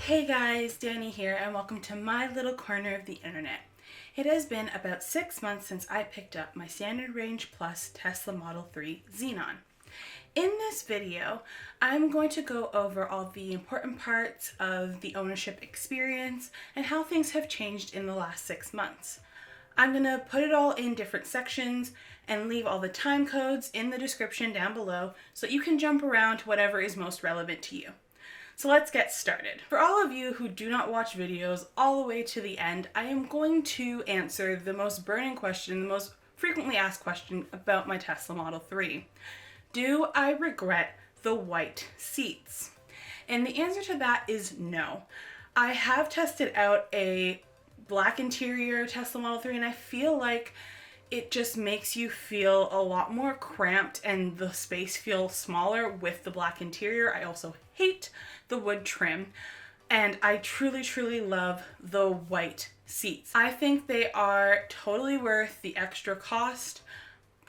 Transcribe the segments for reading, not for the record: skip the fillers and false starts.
Hey guys, Dani here and welcome to my little corner of the internet. It has been about 6 months since I picked up my Standard Range Plus Tesla Model 3 Zenon. In this video, I'm going to go over all the important parts of the ownership experience and how things have changed in the last 6 months. I'm going to put it all in different sections and leave all the time codes in the description down below so you can jump around to whatever is most relevant to you. So let's get started. For all of you who do not watch videos all the way to the end, I am going to answer the most burning question, the most frequently asked question about my Tesla Model 3. Do I regret the white seats? And the answer to that is no. I have tested out a black interior Tesla Model 3 and I feel like it just makes you feel a lot more cramped and the space feels smaller with the black interior. I also hate the wood trim and I truly love the white seats. I think they are totally worth the extra cost.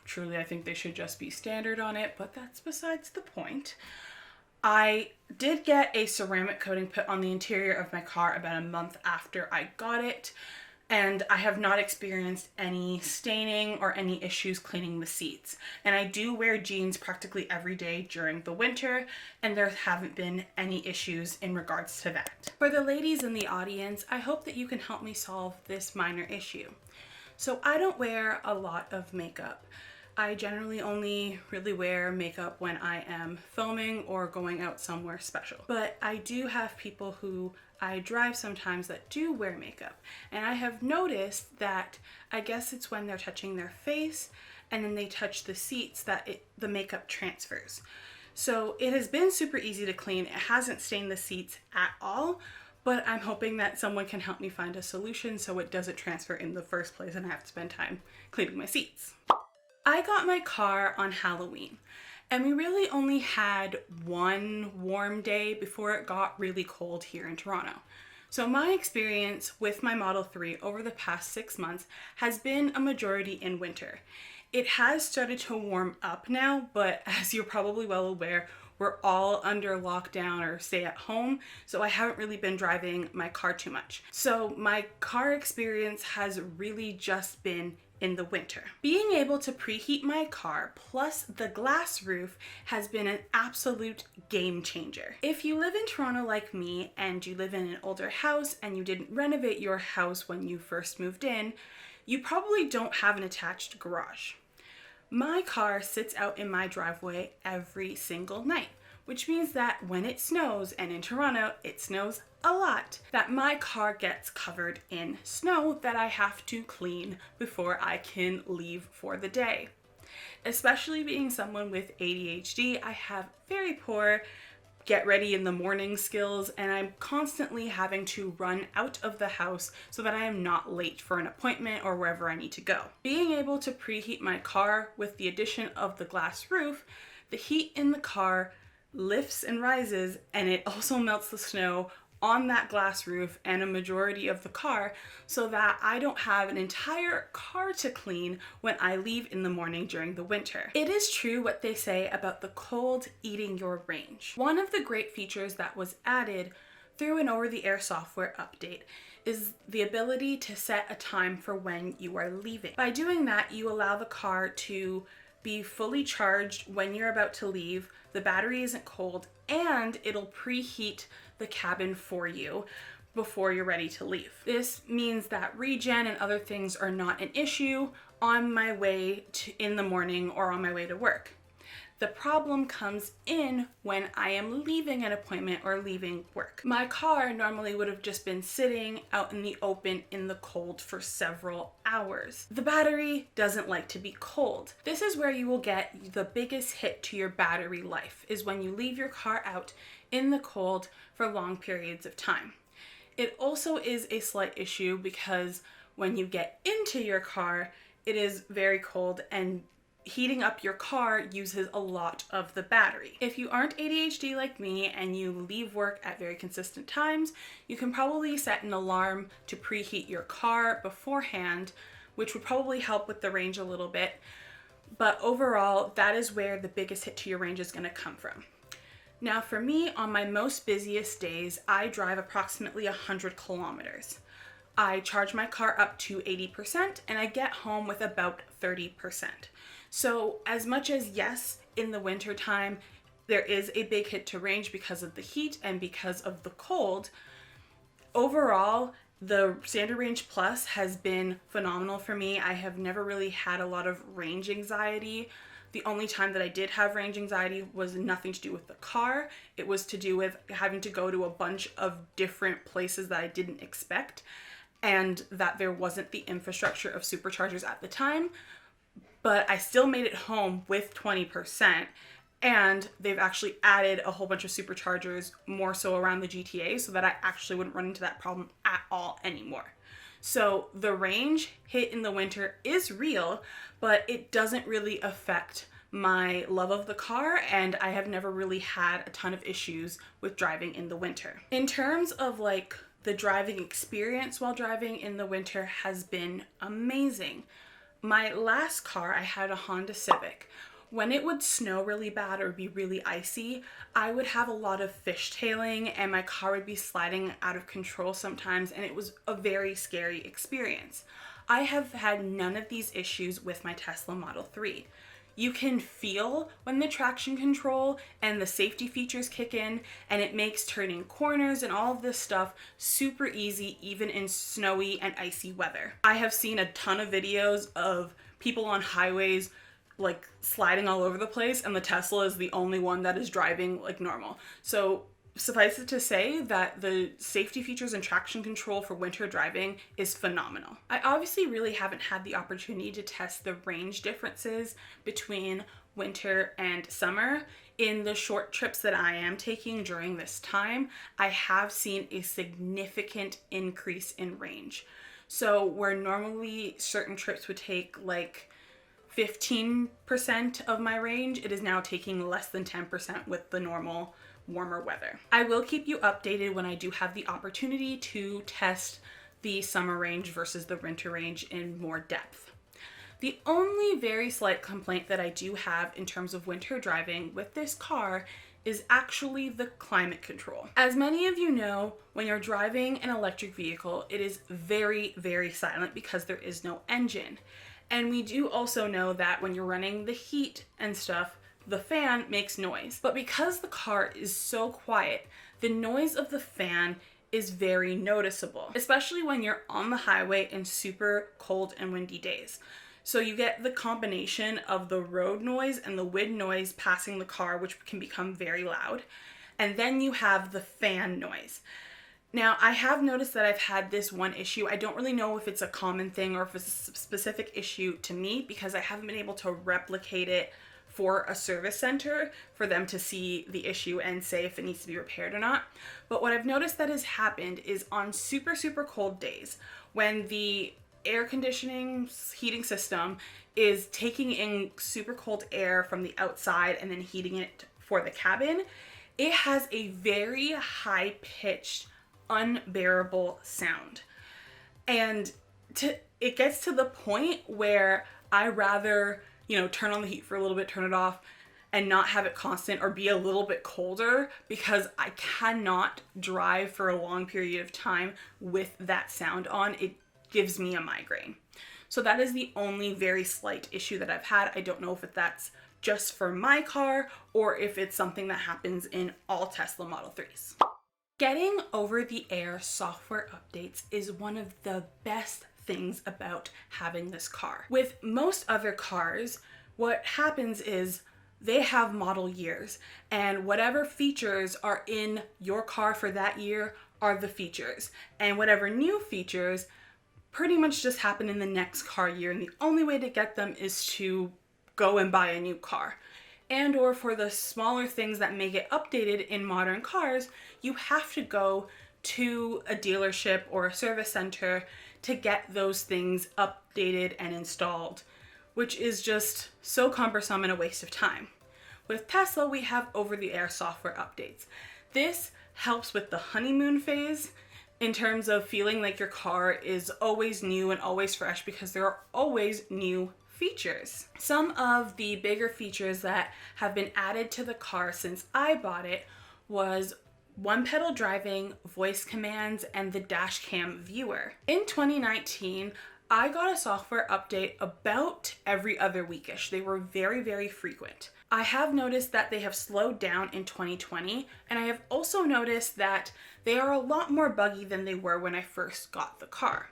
Truly, I think they should just be standard on it, but that's besides the point. I did get a ceramic coating put on the interior of my car about a month after I got it, and I have not experienced any staining or any issues cleaning the seats. And I do wear jeans practically every day during the winter, and there haven't been any issues in regards to that. For the ladies in the audience, I hope that you can help me solve this minor issue. So I don't wear a lot of makeup. I generally only really wear makeup when I am filming or going out somewhere special. But I do have people who I drive sometimes that do wear makeup. And I have noticed that I guess it's when they're touching their face and then they touch the seats that the makeup transfers. So it has been super easy to clean. It hasn't stained the seats at all. But I'm hoping that someone can help me find a solution so it doesn't transfer in the first place and I have to spend time cleaning my seats. I got my car on Halloween, and we really only had one warm day before it got really cold here in Toronto. So my experience with my Model 3 over the past 6 months has been a majority in winter. It has started to warm up now, but as you're probably well aware, we're all under lockdown or stay at home, so I haven't really been driving my car too much. So my car experience has really just been in the winter. Being able to preheat my car plus the glass roof has been an absolute game changer. If you live in Toronto like me and you live in an older house and you didn't renovate your house when you first moved in, you probably don't have an attached garage. My car sits out in my driveway every single night, which means that when it snows, and in Toronto it snows a lot, that my car gets covered in snow that I have to clean before I can leave for the day. Especially being someone with ADHD, I have very poor get ready in the morning skills, and I'm constantly having to run out of the house so that I am not late for an appointment or wherever I need to go. Being able to preheat my car with the addition of the glass roof, the heat in the car lifts and rises, and it also melts the snow on that glass roof and a majority of the car so that I don't have an entire car to clean when I leave in the morning during the winter. It is true what they say about the cold eating your range. One of the great features that was added through an over-the-air software update is the ability to set a time for when you are leaving. By doing that, you allow the car to be fully charged when you're about to leave, the battery isn't cold, and it'll preheat the cabin for you before you're ready to leave. This means that regen and other things are not an issue on my way in the morning or on my way to work. The problem comes in when I am leaving an appointment or leaving work. My car normally would have just been sitting out in the open in the cold for several hours. The battery doesn't like to be cold. This is where you will get the biggest hit to your battery life, is when you leave your car out in the cold for long periods of time. It also is a slight issue because when you get into your car, it is very cold and heating up your car uses a lot of the battery. If you aren't ADHD like me and you leave work at very consistent times, you can probably set an alarm to preheat your car beforehand, which would probably help with the range a little bit. But overall, that is where the biggest hit to your range is going to come from. Now for me, on my most busiest days, I drive approximately 100 kilometers. I charge my car up to 80% and I get home with about 30%. So as much as yes, in the winter time, there is a big hit to range because of the heat and because of the cold, overall, the Standard Range Plus has been phenomenal for me. I have never really had a lot of range anxiety. The only time that I did have range anxiety was nothing to do with the car. It was to do with having to go to a bunch of different places that I didn't expect, and that there wasn't the infrastructure of superchargers at the time. But I still made it home with 20%. And they've actually added a whole bunch of superchargers more so around the GTA so that I actually wouldn't run into that problem at all anymore. So the range hit in the winter is real, but it doesn't really affect my love of the car, and I have never really had a ton of issues with driving in the winter. In terms of like the driving experience while driving in the winter has been amazing. My last car, I had a Honda Civic. When it would snow really bad or be really icy, I would have a lot of fishtailing and my car would be sliding out of control sometimes, and it was a very scary experience. I have had none of these issues with my Tesla Model 3. You can feel when the traction control and the safety features kick in, and it makes turning corners and all of this stuff super easy even in snowy and icy weather. I have seen a ton of videos of people on highways like sliding all over the place, and the Tesla is the only one that is driving like normal. So suffice it to say that the safety features and traction control for winter driving is phenomenal. I obviously really haven't had the opportunity to test the range differences between winter and summer. In the short trips that I am taking during this time, I have seen a significant increase in range. So where normally certain trips would take like 15% of my range, it is now taking less than 10% with the normal warmer weather. I will keep you updated when I do have the opportunity to test the summer range versus the winter range in more depth. The only very slight complaint that I do have in terms of winter driving with this car is actually the climate control. As many of you know, when you're driving an electric vehicle, it is very, very silent because there is no engine. And we do also know that when you're running the heat and stuff, the fan makes noise. But because the car is so quiet, the noise of the fan is very noticeable, especially when you're on the highway in super cold and windy days. So you get the combination of the road noise and the wind noise passing the car, which can become very loud. And then you have the fan noise. Now, I have noticed that I've had this one issue. I don't really know if it's a common thing or if it's a specific issue to me because I haven't been able to replicate it for a service center for them to see the issue and say if it needs to be repaired or not. But what I've noticed that has happened is on super, super cold days when the air conditioning heating system is taking in super cold air from the outside and then heating it for the cabin, it has a very high-pitched, unbearable sound. And it gets to the point where I rather, turn on the heat for a little bit, turn it off, and not have it constant or be a little bit colder because I cannot drive for a long period of time with that sound on. It gives me a migraine. So that is the only very slight issue that I've had. I don't know if that's just for my car or if it's something that happens in all Tesla Model 3s. Getting over-the-air software updates is one of the best things about having this car. With most other cars, what happens is they have model years, and whatever features are in your car for that year are the features. And whatever new features pretty much just happen in the next car year, and the only way to get them is to go and buy a new car. And or for the smaller things that may get updated in modern cars, you have to go to a dealership or a service center to get those things updated and installed, which is just so cumbersome and a waste of time. With Tesla, we have over-the-air software updates. This helps with the honeymoon phase in terms of feeling like your car is always new and always fresh because there are always new features. Some of the bigger features that have been added to the car since I bought it was one pedal driving, voice commands, and the dash cam viewer. In 2019, I got a software update about every other weekish. They were very, very frequent. I have noticed that they have slowed down in 2020, and I have also noticed that they are a lot more buggy than they were when I first got the car.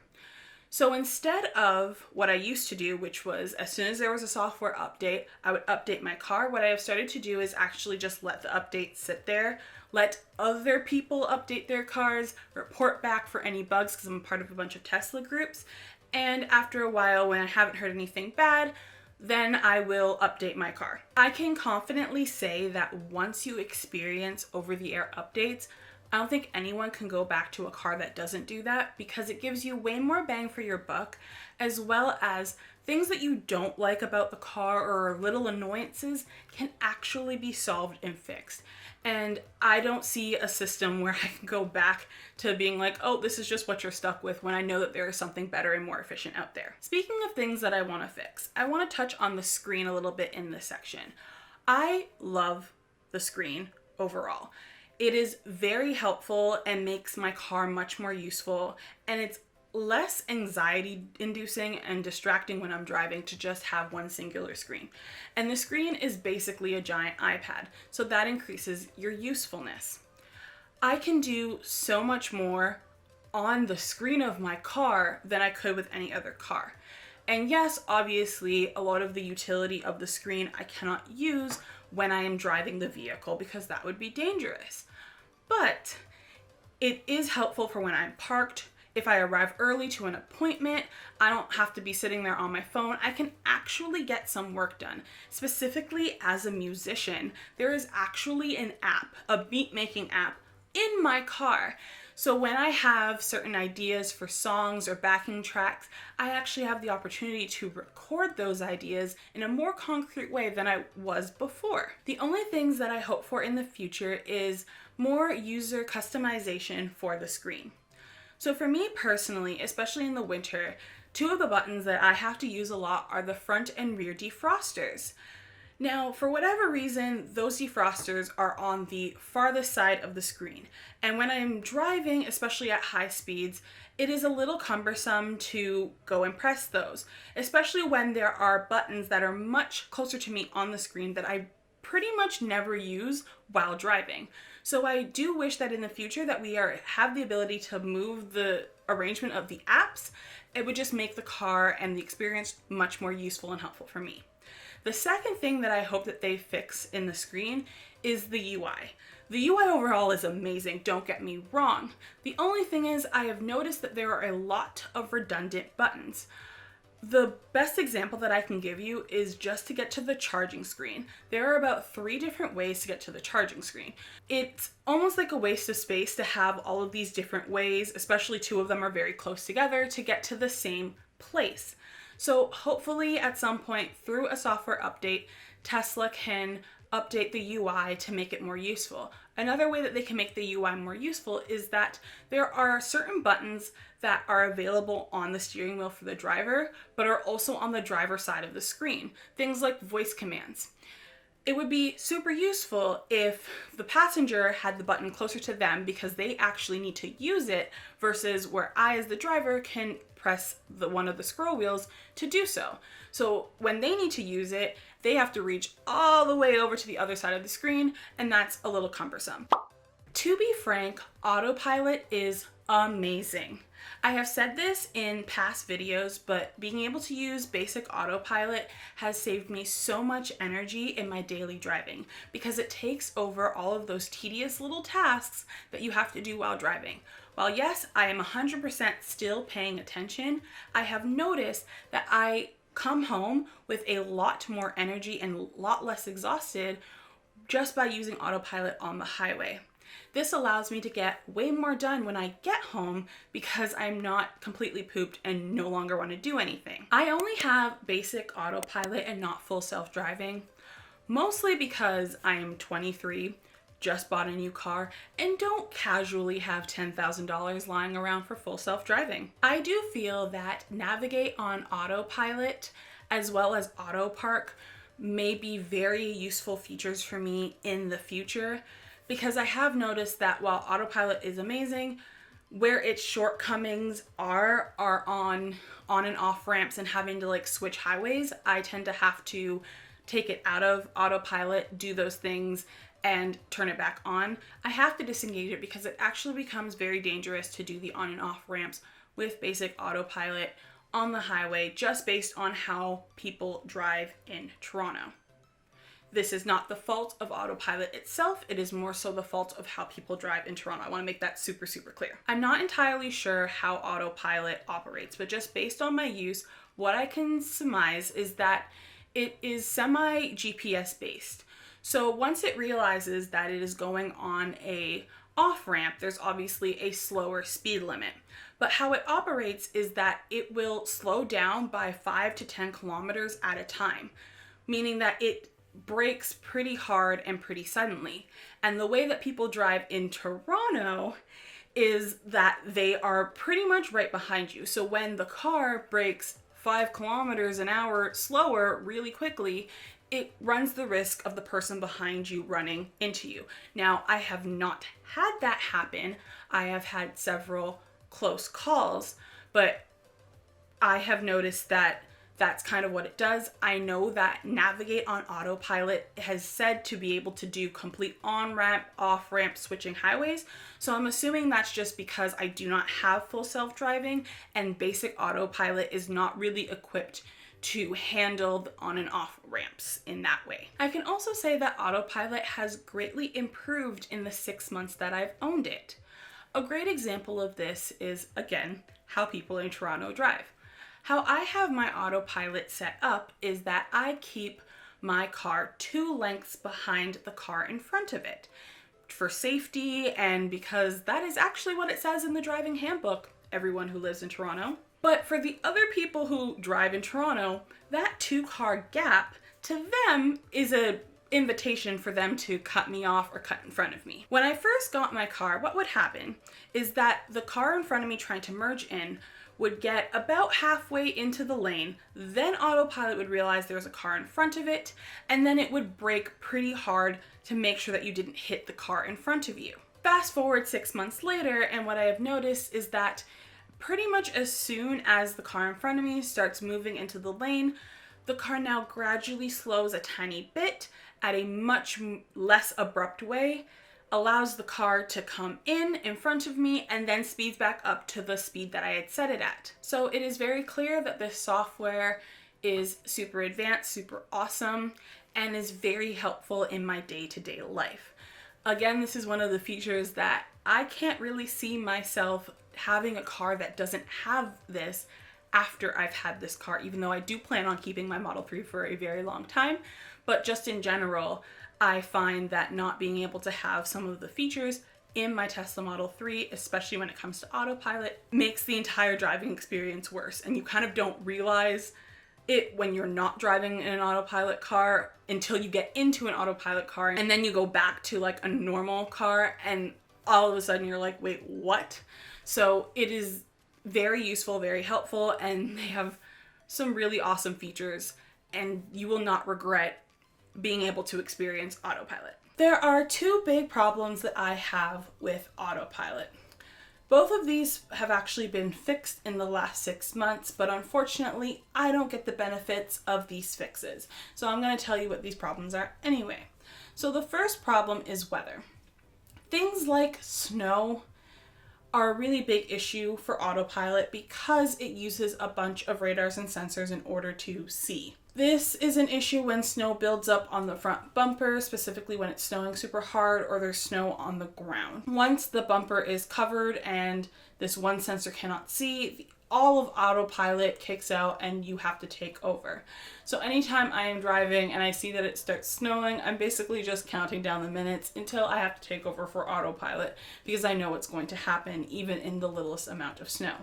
So instead of what I used to do, which was as soon as there was a software update, I would update my car, what I have started to do is actually just let the update sit there, let other people update their cars, report back for any bugs because I'm part of a bunch of Tesla groups, and after a while when I haven't heard anything bad, then I will update my car. I can confidently say that once you experience over-the-air updates, I don't think anyone can go back to a car that doesn't do that because it gives you way more bang for your buck, as well as things that you don't like about the car or little annoyances can actually be solved and fixed. And I don't see a system where I can go back to being like, oh, this is just what you're stuck with when I know that there is something better and more efficient out there. Speaking of things that I want to fix, I want to touch on the screen a little bit in this section. I love the screen overall. It is very helpful and makes my car much more useful, and it's less anxiety inducing and distracting when I'm driving to just have one singular screen. And the screen is basically a giant iPad, so that increases your usefulness. I can do so much more on the screen of my car than I could with any other car. And yes, obviously, a lot of the utility of the screen I cannot use when I am driving the vehicle because that would be dangerous. But it is helpful for when I'm parked. If I arrive early to an appointment, I don't have to be sitting there on my phone. I can actually get some work done. Specifically as a musician, there is actually an app, a beat making app in my car. So when I have certain ideas for songs or backing tracks, I actually have the opportunity to record those ideas in a more concrete way than I was before. The only things that I hope for in the future is more user customization for the screen. So for me personally, especially in the winter, two of the buttons that I have to use a lot are the front and rear defrosters. Now, for whatever reason, those defrosters are on the farthest side of the screen. And when I'm driving, especially at high speeds, it is a little cumbersome to go and press those, especially when there are buttons that are much closer to me on the screen that I pretty much never use while driving. So I do wish that in the future that we have the ability to move the arrangement of the apps. It would just make the car and the experience much more useful and helpful for me. The second thing that I hope that they fix in the screen is the UI. The UI overall is amazing, don't get me wrong. The only thing is I have noticed that there are a lot of redundant buttons. The best example that I can give you is just to get to the charging screen. There are about 3 different ways to get to the charging screen. It's almost like a waste of space to have all of these different ways, especially 2 of them are very close together, to get to the same place. So hopefully at some point through a software update, Tesla can update the UI to make it more useful. Another way that they can make the UI more useful is that there are certain buttons that are available on the steering wheel for the driver, but are also on the driver side of the screen. Things like voice commands. It would be super useful if the passenger had the button closer to them because they actually need to use it versus where I as the driver can press one of the scroll wheels to do so. So when they need to use it, they have to reach all the way over to the other side of the screen, and that's a little cumbersome. To be frank, Autopilot is amazing. I have said this in past videos, but being able to use basic Autopilot has saved me so much energy in my daily driving because it takes over all of those tedious little tasks that you have to do while driving. While yes, I am 100% still paying attention, I have noticed that I come home with a lot more energy and a lot less exhausted just by using Autopilot on the highway. This allows me to get way more done when I get home because I'm not completely pooped and no longer want to do anything. I only have basic Autopilot and not full self-driving, mostly because I am 23, just bought a new car, and don't casually have $10,000 lying around for full self-driving. I do feel that Navigate on Autopilot, as well as auto park may be very useful features for me in the future, because I have noticed that while autopilot is amazing, where its shortcomings are on and off ramps and having to like switch highways, I tend to have to take it out of autopilot, do those things, and turn it back on. I have to disengage it because it actually becomes very dangerous to do the on and off ramps with basic autopilot on the highway, just based on how people drive in Toronto. This is not the fault of autopilot itself, it is more so the fault of how people drive in Toronto. I want to make that super, super clear. I'm not entirely sure how autopilot operates, but just based on my use, what I can surmise is that it is semi-GPS based. So once it realizes that it is going on a off-ramp, there's obviously a slower speed limit. But how it operates is that it will slow down by 5 to 10 kilometers at a time, meaning that it brakes pretty hard and pretty suddenly. And the way that people drive in Toronto is that they are pretty much right behind you. So when the car brakes 5 kilometers an hour slower really quickly, it runs the risk of the person behind you running into you. Now, I have not had that happen. I have had several close calls, but I have noticed that that's kind of what it does. I know that Navigate on Autopilot has said to be able to do complete on-ramp, off-ramp switching highways. So I'm assuming that's just because I do not have full self-driving and basic autopilot is not really equipped to handle the on and off ramps in that way. I can also say that autopilot has greatly improved in the 6 months that I've owned it. A great example of this is, again, how people in Toronto drive. How I have my autopilot set up is that I keep my car 2 lengths behind the car in front of it for safety, and because that is actually what it says in the driving handbook, everyone who lives in Toronto. But for the other people who drive in Toronto, that 2-car gap to them is an invitation for them to cut me off or cut in front of me. When I first got my car, what would happen is that the car in front of me trying to merge in would get about halfway into the lane, then autopilot would realize there was a car in front of it, and then it would brake pretty hard to make sure that you didn't hit the car in front of you. Fast forward 6 months later, and what I have noticed is that pretty much as soon as the car in front of me starts moving into the lane, the car now gradually slows a tiny bit at a much less abrupt way, allows the car to come in front of me, and then speeds back up to the speed that I had set it at. So it is very clear that this software is super advanced, super awesome, and is very helpful in my day-to-day life. Again, this is one of the features that I can't really see myself having a car that doesn't have this after I've had this car, even though I do plan on keeping my Model 3 for a very long time. But just in general, I find that not being able to have some of the features in my Tesla Model 3, especially when it comes to autopilot, makes the entire driving experience worse. And you kind of don't realize it when you're not driving in an autopilot car until you get into an autopilot car, and then you go back to like a normal car and all of a sudden you're like, wait, what? So it is very useful, very helpful, and they have some really awesome features, and you will not regret being able to experience autopilot. There are 2 big problems that I have with autopilot. Both of these have actually been fixed in the last 6 months, but unfortunately, I don't get the benefits of these fixes. So I'm going to tell you what these problems are anyway. So the first problem is weather. Things like snow are a really big issue for autopilot because it uses a bunch of radars and sensors in order to see. This is an issue when snow builds up on the front bumper, specifically when it's snowing super hard or there's snow on the ground. Once the bumper is covered and this one sensor cannot see, all of autopilot kicks out and you have to take over. So anytime I am driving and I see that it starts snowing, I'm basically just counting down the minutes until I have to take over for autopilot because I know what's going to happen even in the littlest amount of snow.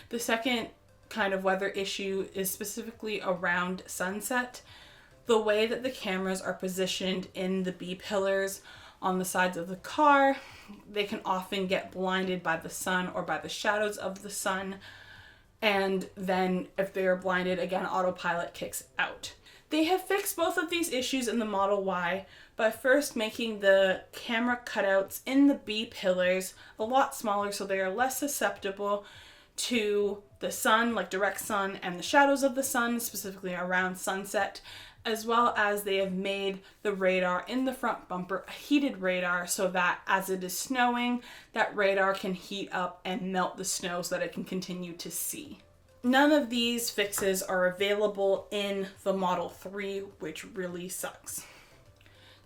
The second kind of weather issue is specifically around sunset. The way that the cameras are positioned in the B-pillars on the sides of the car, they can often get blinded by the sun or by the shadows of the sun. and then if they are blinded, again, autopilot kicks out. They have fixed both of these issues in the Model Y by first making the camera cutouts in the B pillars a lot smaller so they are less susceptible to the sun, like direct sun, and the shadows of the sun, specifically around sunset, as well as they have made the radar in the front bumper a heated radar so that as it is snowing, that radar can heat up and melt the snow so that it can continue to see. None of these fixes are available in the Model 3, which really sucks.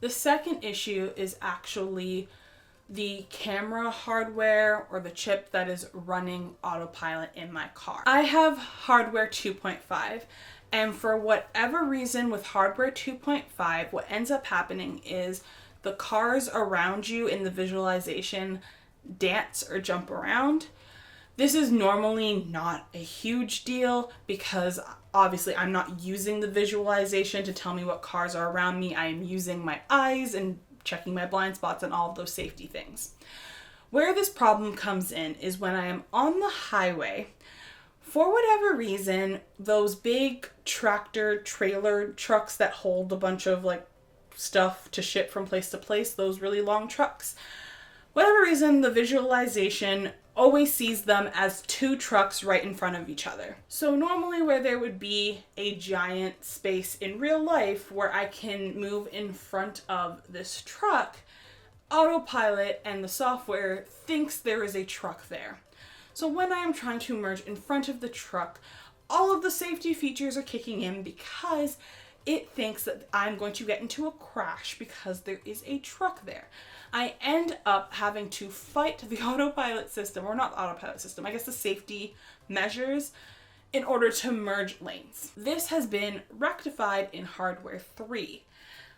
The second issue is actually the camera hardware or the chip that is running autopilot in my car. I have hardware 2.5, and for whatever reason with hardware 2.5, what ends up happening is the cars around you in the visualization dance or jump around. This is normally not a huge deal because obviously I'm not using the visualization to tell me what cars are around me. I am using my eyes and checking my blind spots and all of those safety things. Where this problem comes in is when I am on the highway. For whatever reason, those big tractor trailer trucks that hold a bunch of like stuff to ship from place to place, those really long trucks, whatever reason, the visualization always sees them as two trucks right in front of each other. So normally where there would be a giant space in real life where I can move in front of this truck, autopilot and the software thinks there is a truck there. So when I am trying to merge in front of the truck, all of the safety features are kicking in because it thinks that I'm going to get into a crash because there is a truck there. I end up having to fight the autopilot system, or not the autopilot system, I guess the safety measures, in order to merge lanes. This has been rectified in hardware 3,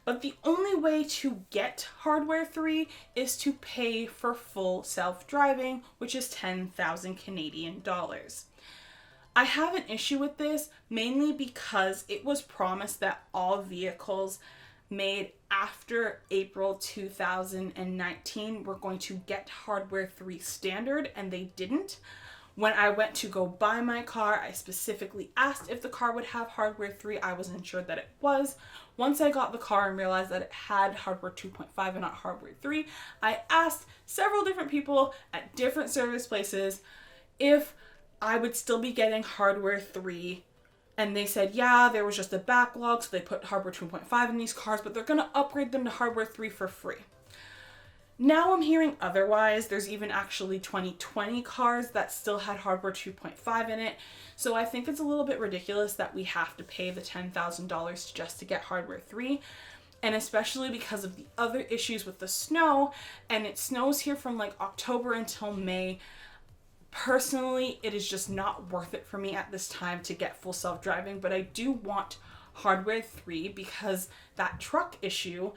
but the only way to get hardware 3 is to pay for full self-driving, which is 10,000 Canadian dollars. I have an issue with this mainly because it was promised that all vehicles made after April 2019 were going to get hardware 3 standard, and they didn't. When I went to go buy my car, I specifically asked if the car would have hardware 3. I was ensured that it was. Once I got the car and realized that it had hardware 2.5 and not hardware 3, I asked several different people at different service places if I would still be getting hardware 3. And they said, yeah, there was just a backlog, so they put hardware 2.5 in these cars, but they're going to upgrade them to hardware 3 for free. Now I'm hearing otherwise. There's even actually 2020 cars that still had hardware 2.5 in it. So I think it's a little bit ridiculous that we have to pay the $10,000 just to get hardware 3. And especially because of the other issues with the snow, and it snows here from like October until May. Personally, it is just not worth it for me at this time to get full self-driving, but I do want hardware 3 because that truck issue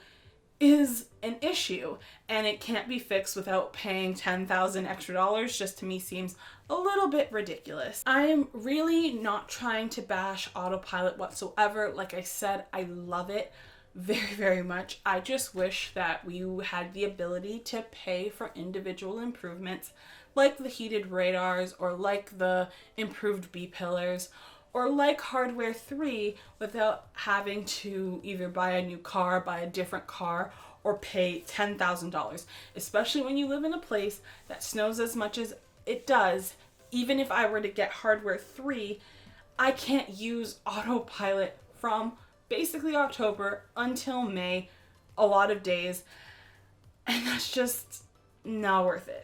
is an issue and it can't be fixed without paying $10,000 extra dollars. Just to me seems a little bit ridiculous. I am really not trying to bash autopilot whatsoever. Like I said, I love it very, very much. I just wish that we had the ability to pay for individual improvements like the heated radars or like the improved B pillars or like hardware 3 without having to either buy a new car, buy a different car, or pay $10,000, especially when you live in a place that snows as much as it does. Even if I were to get hardware 3, I can't use autopilot from basically October until May, a lot of days, and that's just not worth it.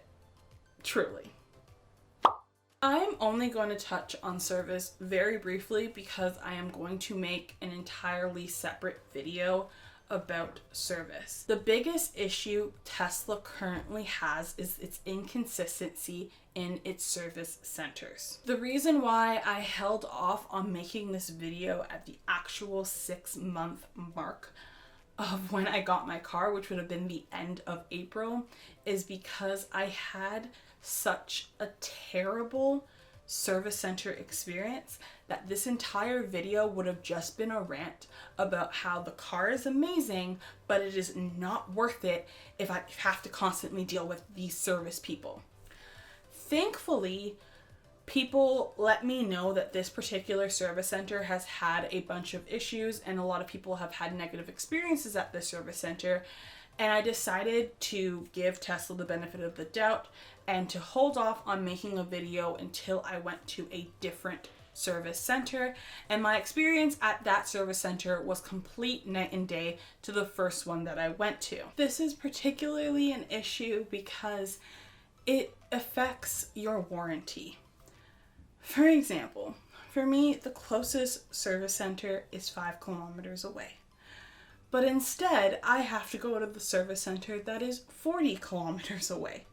Truly. I'm only going to touch on service very briefly because I am going to make an entirely separate video about service. The biggest issue Tesla currently has is its inconsistency in its service centers. The reason why I held off on making this video at the actual 6-month mark of when I got my car, which would have been the end of April, is because I had such a terrible service center experience that this entire video would have just been a rant about how the car is amazing, but it is not worth it if I have to constantly deal with these service people. Thankfully, people let me know that this particular service center has had a bunch of issues and a lot of people have had negative experiences at this service center. And I decided to give Tesla the benefit of the doubt and to hold off on making a video until I went to a different service center. And my experience at that service center was complete night and day to the first one that I went to. This is particularly an issue because it affects your warranty. For example, for me, the closest service center is 5 kilometers away. But instead, I have to go to the service center that is 40 kilometers away.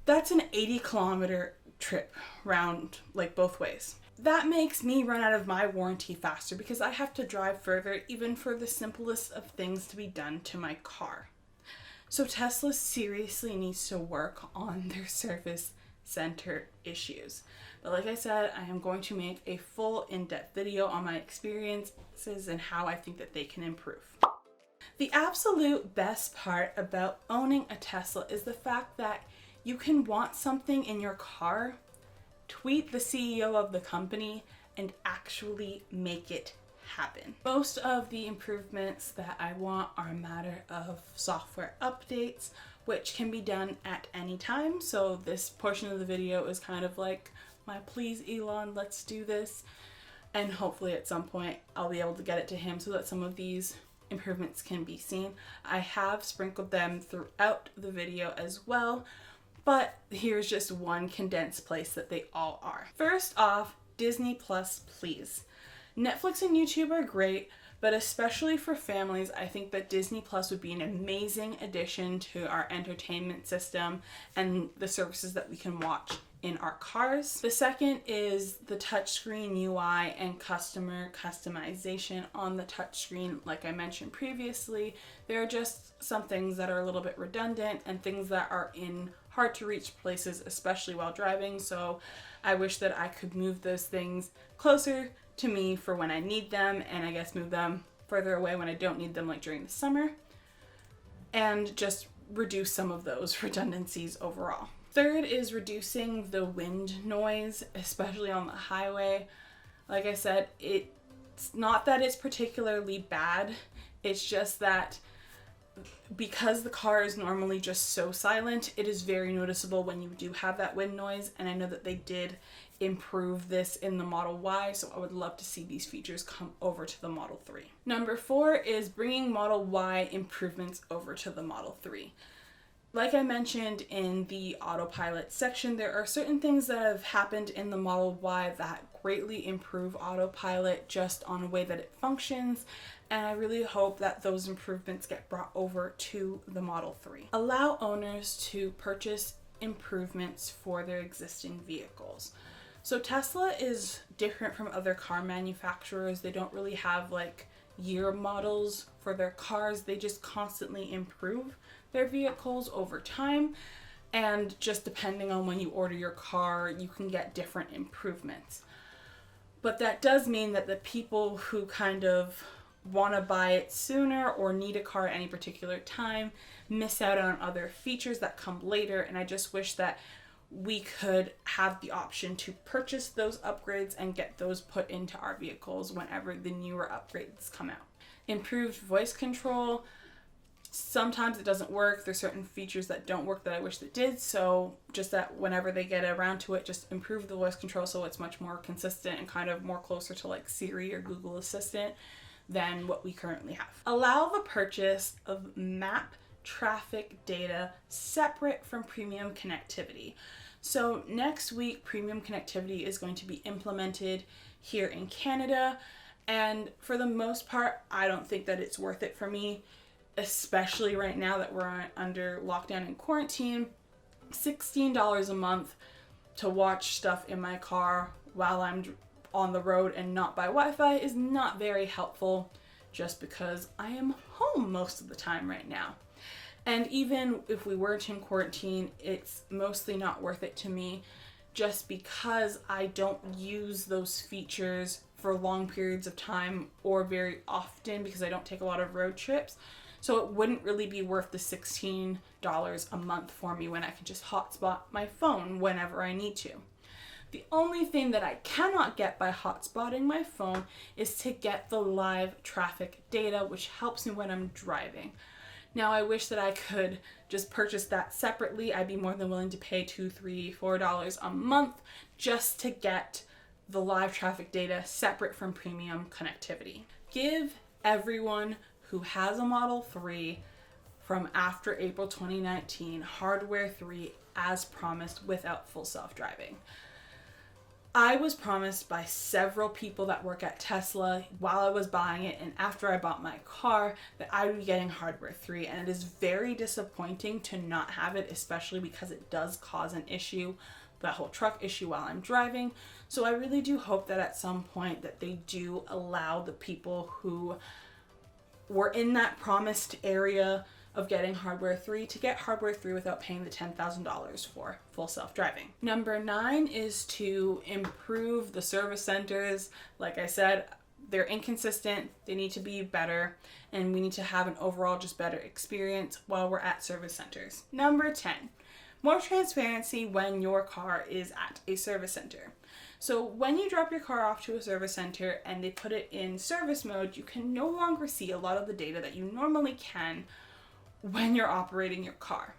That's an 80-kilometer trip round, like both ways. That makes me run out of my warranty faster because I have to drive further even for the simplest of things to be done to my car. So Tesla seriously needs to work on their service center issues. But like I said, I am going to make a full in-depth video on my experiences and how I think that they can improve. The absolute best part about owning a Tesla is the fact that you can want something in your car, tweet the CEO of the company, and actually make it happen. Most of the improvements that I want are a matter of software updates, which can be done at any time. So this portion of the video is kind of like my please Elon, let's do this. And hopefully at some point I'll be able to get it to him so that some of these improvements can be seen. I have sprinkled them throughout the video as well, but here's just one condensed place that they all are. First off, Disney Plus, please. Netflix and YouTube are great, but especially for families, I think that Disney Plus would be an amazing addition to our entertainment system and the services that we can watch in our cars. The second is the touchscreen UI and customer customization on the touchscreen. Like I mentioned previously, there are just some things that are a little bit redundant and things that are in hard to reach places, especially while driving. So I wish that I could move those things closer to me for when I need them, and I guess move them further away when I don't need them, like during the summer, and just reduce some of those redundancies overall. Third is reducing the wind noise, especially on the highway. Like I said, it's not that it's particularly bad, it's just that because the car is normally just so silent, it is very noticeable when you do have that wind noise, and I know that they did improve this in the Model Y, so I would love to see these features come over to the Model 3. Number 4 is bringing Model Y improvements over to the Model 3. Like I mentioned in the Autopilot section, there are certain things that have happened in the Model Y that greatly improve Autopilot just on the way that it functions, and I really hope that those improvements get brought over to the Model 3. Allow owners to purchase improvements for their existing vehicles. So Tesla is different from other car manufacturers. They don't really have like year models for their cars. They just constantly improve their vehicles over time, and just depending on when you order your car, you can get different improvements. But that does mean that the people who kind of want to buy it sooner or need a car at any particular time miss out on other features that come later, and I just wish that we could have the option to purchase those upgrades and get those put into our vehicles whenever the newer upgrades come out. Improved voice control. Sometimes it doesn't work. There's certain features that don't work that I wish that did, so just that whenever they get around to it, just improve the voice control so it's much more consistent and kind of more closer to like Siri or Google Assistant than what we currently have. Allow the purchase of map traffic data separate from premium connectivity. So next week, premium connectivity is going to be implemented here in Canada, and for the most part, I don't think that it's worth it for me, especially right now that we're under lockdown and quarantine. $16 a month to watch stuff in my car while I'm on the road and not by Wi-Fi is not very helpful, just because I am home most of the time right now. And even if we weren't in quarantine, it's mostly not worth it to me just because I don't use those features for long periods of time or very often because I don't take a lot of road trips. So it wouldn't really be worth the $16 a month for me when I can just hotspot my phone whenever I need to. The only thing that I cannot get by hotspotting my phone is to get the live traffic data, which helps me when I'm driving. Now, I wish that I could just purchase that separately. I'd be more than willing to pay $2, $3, $4 a month just to get the live traffic data separate from premium connectivity. Give everyone who has a Model 3 from after April 2019 Hardware 3 as promised without full self-driving. I was promised by several people that work at Tesla while I was buying it and after I bought my car that I would be getting Hardware 3, and it is very disappointing to not have it, especially because it does cause an issue, that whole truck issue while I'm driving. So I really do hope that at some point that they do allow the people who were in that promised area of getting Hardware 3 to get Hardware 3 without paying the $10,000 for full self-driving. Number 9 is to improve the service centers. Like I said, they're inconsistent, they need to be better, and we need to have an overall just better experience while we're at service centers. Number 10, more transparency when your car is at a service center. So when you drop your car off to a service center and they put it in service mode, you can no longer see a lot of the data that you normally can when you're operating your car.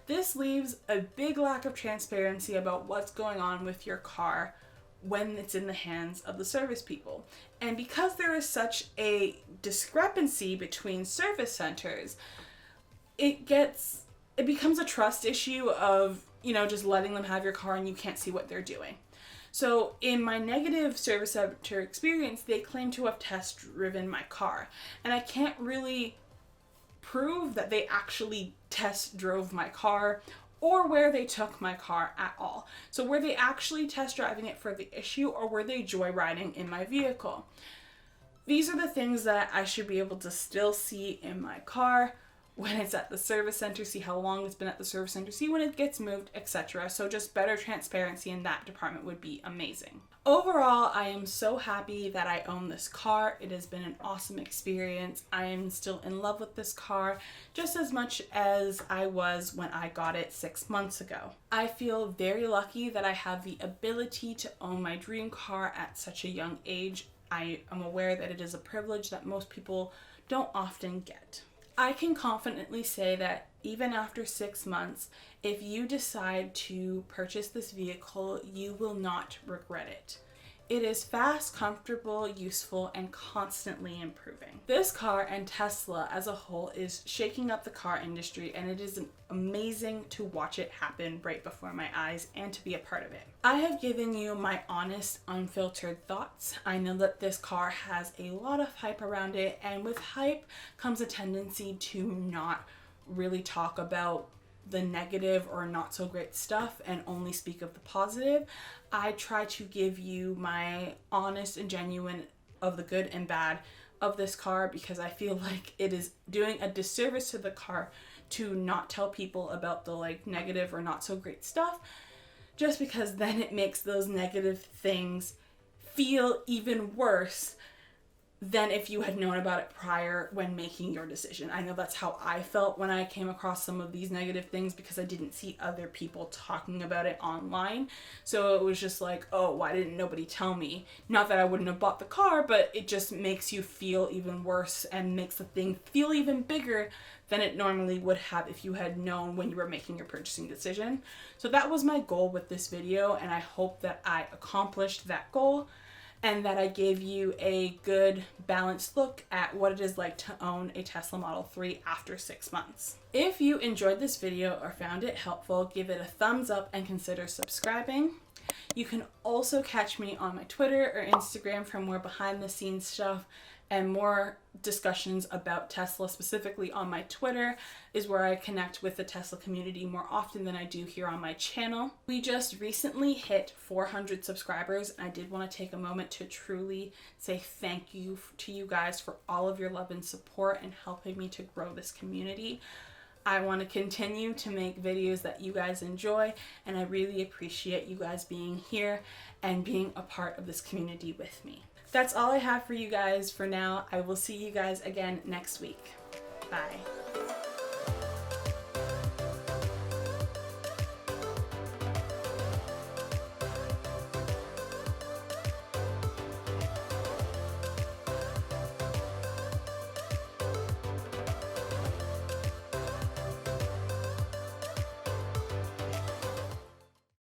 This leaves a big lack of transparency about what's going on with your car when it's in the hands of the service people. And because there is such a discrepancy between service centers, it becomes a trust issue of, just letting them have your car and you can't see what they're doing. So in my negative service center experience, they claim to have test driven my car, and I can't really prove that they actually test drove my car or where they took my car at all. So were they actually test driving it for the issue, or were they joyriding in my vehicle? These are the things that I should be able to still see in my car when it's at the service center, see how long it's been at the service center, see when it gets moved, etc. So just better transparency in that department would be amazing. Overall, I am so happy that I own this car. It has been an awesome experience. I am still in love with this car just as much as I was when I got it 6 months ago. I feel very lucky that I have the ability to own my dream car at such a young age. I am aware that it is a privilege that most people don't often get. I can confidently say that even after 6 months, if you decide to purchase this vehicle, you will not regret it. It is fast, comfortable, useful, and constantly improving. This car and Tesla as a whole is shaking up the car industry, and it is amazing to watch it happen right before my eyes and to be a part of it. I have given you my honest, unfiltered thoughts. I know that this car has a lot of hype around it, and with hype comes a tendency to not really talk about the negative or not so great stuff and only speak of the positive. I try to give you my honest and genuine of the good and bad of this car, because I feel like it is doing a disservice to the car to not tell people about the negative or not so great stuff, just because then it makes those negative things feel even worse than if you had known about it prior when making your decision. I know that's how I felt when I came across some of these negative things, because I didn't see other people talking about it online. So it was just like, oh, why didn't nobody tell me? Not that I wouldn't have bought the car, but it just makes you feel even worse and makes the thing feel even bigger than it normally would have if you had known when you were making your purchasing decision. So that was my goal with this video, and I hope that I accomplished that goal, and that I gave you a good balanced look at what it is like to own a Tesla Model 3 after 6 months. If you enjoyed this video or found it helpful, give it a thumbs up and consider subscribing. You can also catch me on my Twitter or Instagram for more behind the scenes stuff and more discussions about Tesla. Specifically on my Twitter is where I connect with the Tesla community more often than I do here on my channel. We just recently hit 400 subscribers, and I did want to take a moment to truly say thank you to you guys for all of your love and support and helping me to grow this community. I want to continue to make videos that you guys enjoy, and I really appreciate you guys being here and being a part of this community with me. That's all I have for you guys for now. I will see you guys again next week. Bye.